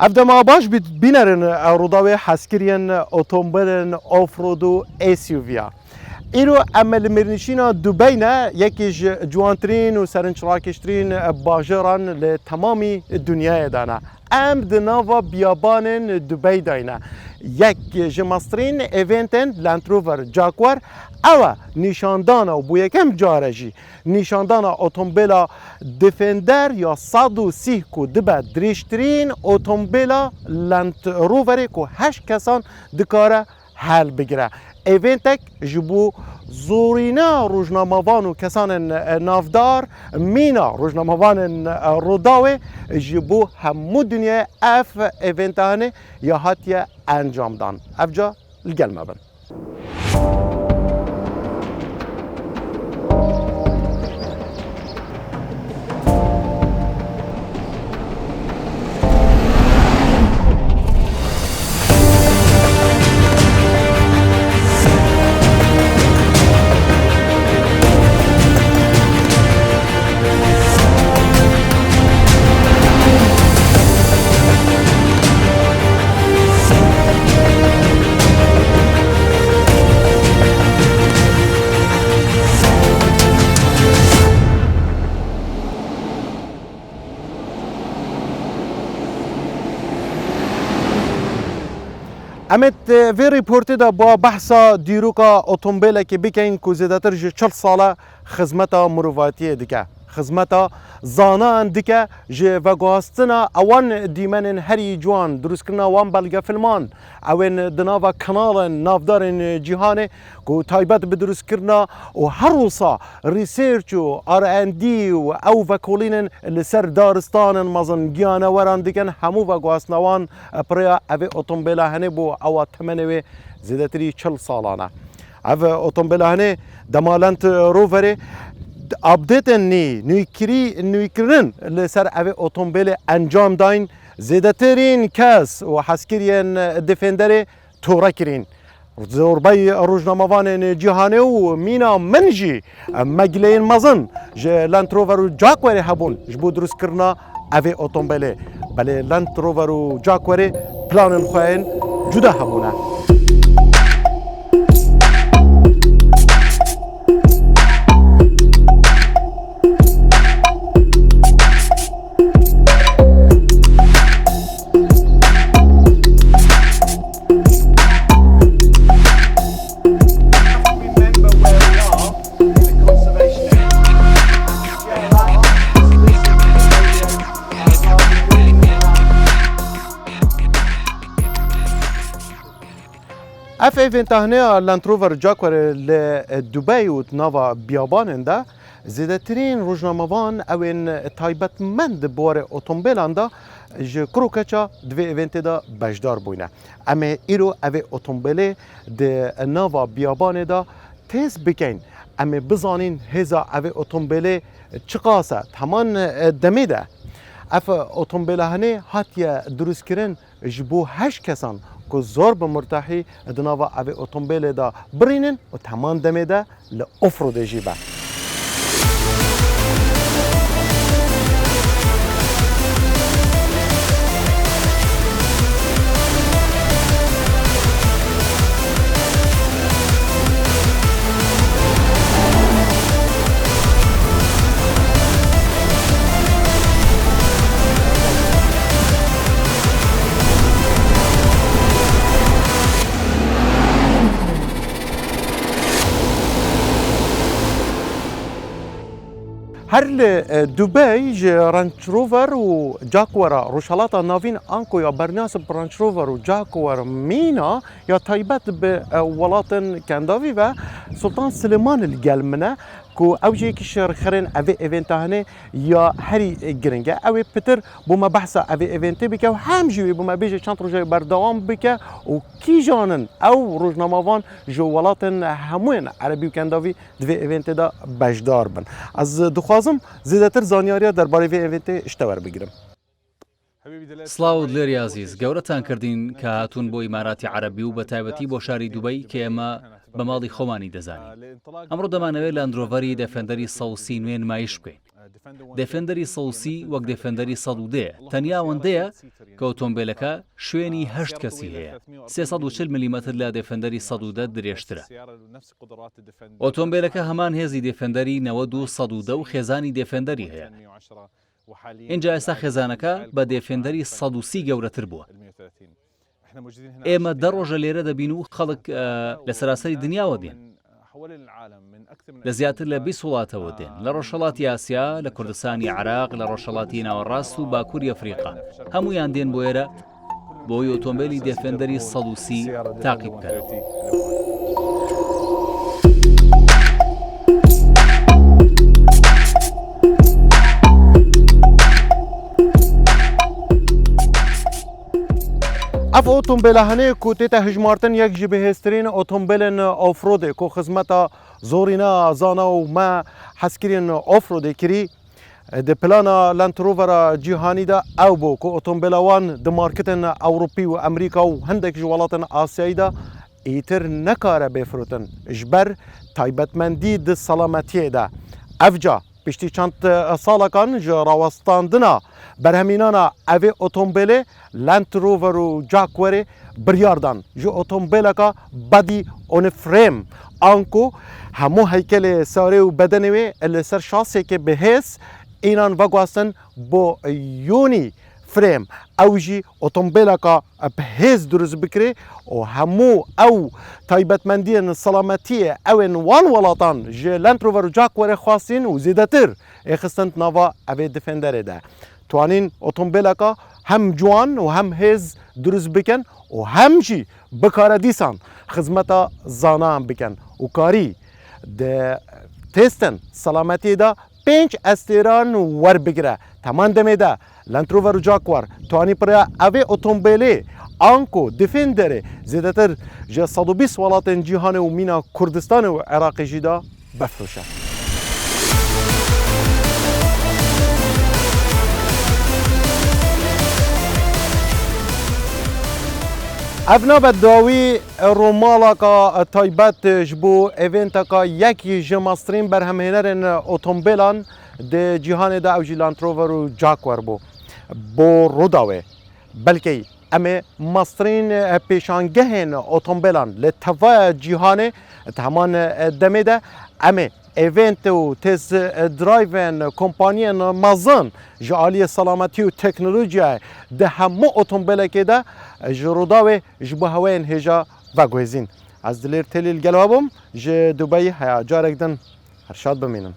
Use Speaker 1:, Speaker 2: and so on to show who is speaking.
Speaker 1: افدما باش بینرن روداوی حسکرین اتومبیلن آفرودو ایسیوویا ایرو عمل مرنشینا دبی نه یکیش جوانترین و سرنچراکشترین باجران لتمامی دنیای دانه ام دناوا بیابان دبی داینه یک جماسترین ایونتن لندروور جاکوار او نشاندانا و بو یکم جارجی نشاندانا اتومبیلا دیفندر یا 130 کو دبه دریشترین اتومبیلا لندروور کو 8 کسان دکاره حل بگیره ایونتک جبو زورینا روزنامه‌وان و کسان نافدار مینا روزنامه‌وان روداوی جبو همو دنیا اف ایونتانه یا هاتیه انجام دان افجا الگلمه بن امت وی ریپورتی دا با بحثا دیروکا اتومبیل که بکن که زیادتر 40 ساله خدمتا مروفاتی دیگه خدمتا زانان دیگه جه و گواستنا اوان دیمن هری جوان درست کرنا وان بلگه فیلمان اوان دناوا کانال نافدار جهان که تایبت به درست کرنا و هر روزا ریسرچ و R&D و او وکولین لسر دارستان مازن گیانه وران دیگن همو و گواستنوان پریا اوی اتومبیل هنه بو او تمنوی زیادتری 40 سالانه او اتومبیل هنه دمالنت رووره آپدیت نویکرین لسر اوی اتومبیل انجام داین زیادترین کس و حسکرین دیفندر تورا کرین زوربای روزنامه‌وان جهانی و مینا منجی مگلین مزن جه لندروور و جاکوری هبون جبو درست کرنا اوی اتومبیل بله لندروور و جاکوری پلان خوین جدا هبونه اف ایونت هنه لندروور جاکور لدبی و نوا بیابان ده زیادترین روزنامه‌وان اوین تایبت مند بوار اتومبیلان ده کروکچا دوی ایونت ده بجدار بوینه اما ایرو اوی اتومبیل ده نوا بیابان ده تیز بکن اما بزانین هزا اوی اتومبیل چقاسه تمام دمی ده اف اتومبیل هنه هاتیه درست کرن جبو 8 کسان که زور به مرتاحی دناوا اوی اتومبیل دا برینن و تمام دمه دا لأفرود جیبه هر دبي جي رانش روفر و جاكورا روشالاتا نافين انكو يا برناسب رانش روفر و جاكور مينا يا تايبت بولاتن كاندافي و سلطان سليمان الجلمنه كو اوجي كشر خرين افي ايفنت هنه يا هري جرينجا اوي بتر بوما بحثا افي ايفنت بك و هم جوي بوما بيجي شانت روجي بردوام بك و كي جانن او روزنامه‌وان جوالاتن همون عربي و كاندافي دوي ايفنت دا بجدار بن از دخوازم زیادتر زانیاریا درباره وی ایونت اشتبار بگیرم.
Speaker 2: سلااو لێری عزیز گەورەتان کردین کە هاتوون بۆ ئیماراتی عەرەبی و بە تایبەتی بۆ شاری دوبەی کە ئێمە بە ماڵی خۆمانی دەزانین. ئەمڕۆ دەمانەوێت لاندرۆڤەری دەفەندەری 130 نوێ نمایش بکەین. دێفێندەری 130 وەک دێفێندەری 110 تەنیا ئەوەندەیە کە ئۆتۆمبیلەکە شوێنی 8 کەسی هەیە 340 میلیمەتر لە دێفێندەری 110 درێژترە. ئۆتۆمبیلەکە هەمان هێزی دێفێندەری 92 و خێزانی دێفێندەری هەیە. اینجا ئێستا خێزانەکە بە دێفێندەری 130 گەورەتر بووە. ئێمە 10 ڕۆژە لێرە دەبین و خەڵک لە سەراسەری دنیاوە دێن. لە زیاتر لە 20 وڵاتەوە دێن، لە ڕۆژهەڵاتی ئاسیا، لە کوردستانی عراق، لە ڕۆژهەڵاتی ناوەڕاست و باکووری ئەفریقا. هەمویان دێن بۆ ئێرە بۆی ئۆتۆمبیلی دێفێندەری 130 تاقی بکەن.
Speaker 1: اف اوتومبیل هنه کو تیتا هجمارتن یک جی بهسترین اوتومبیلن آفرود کو خدمتا زورینا زانا و ما حسکرین آفرود کری د پلانا لندروور جهانی دا او بو کو اوتومبیلوان د مارکتن اوروپی و امریکا و هندک جوالاتن آسیایی دا ایتر نکاره بفروتن اجبر تایبتمندی د سلامتی دا افجا پشتی چند سالکان راوستاندنا برهمینانا اوی اوتومبیل لند روور و جاکوری بریاردان جو اوتومبیلکا بدی اون فریم آنکو همو هیکل ساره و بدنوی لسر شاسه که بهس اینان وگواستن با یونی فریم اوجی اوتومبیلکا بهز درست بکری و همو او تایبتمندی سلامتی اوین وان ولاتان جه لند روور و جاکوری خواستین و زیدتر اخستند نوا اوی دفندره ده توانین اوتومبیلکا هم جوان و هم هز درست بکن و هم جی بکاره دیسان خدمتا زانان بکن و کاری ده تستن سلامتی دا 5 استیران ور بگیره تمام دمه ده لندروور و جاکوار توانی پر اوی اوتومبیلی آنکو دفندره زیادتر جه 120 ولات جهان و مینا کردستان و عراق جدا بفروشه. افنا بداوی رومالا کا تایبت جبو ایونتا کا یکی جماسترین برهمهنرن اوتومبیلان ده جهان ده اوجی لندروور و جاکوار بو روداوه بلکه اما ماسترین پیشانگهن اوتومبیلان لطفا جهان تهمان دمه ده اما ایونت و تز درایون کمپانیان مازن جعالی سلامتی و تکنولوژی ده همه اوتومبیل که ده جروداوه جبو هواین هجا و گوزین از دلیر تلیل گلوابم ج دبی هیا جارک دن هرشاد بمینم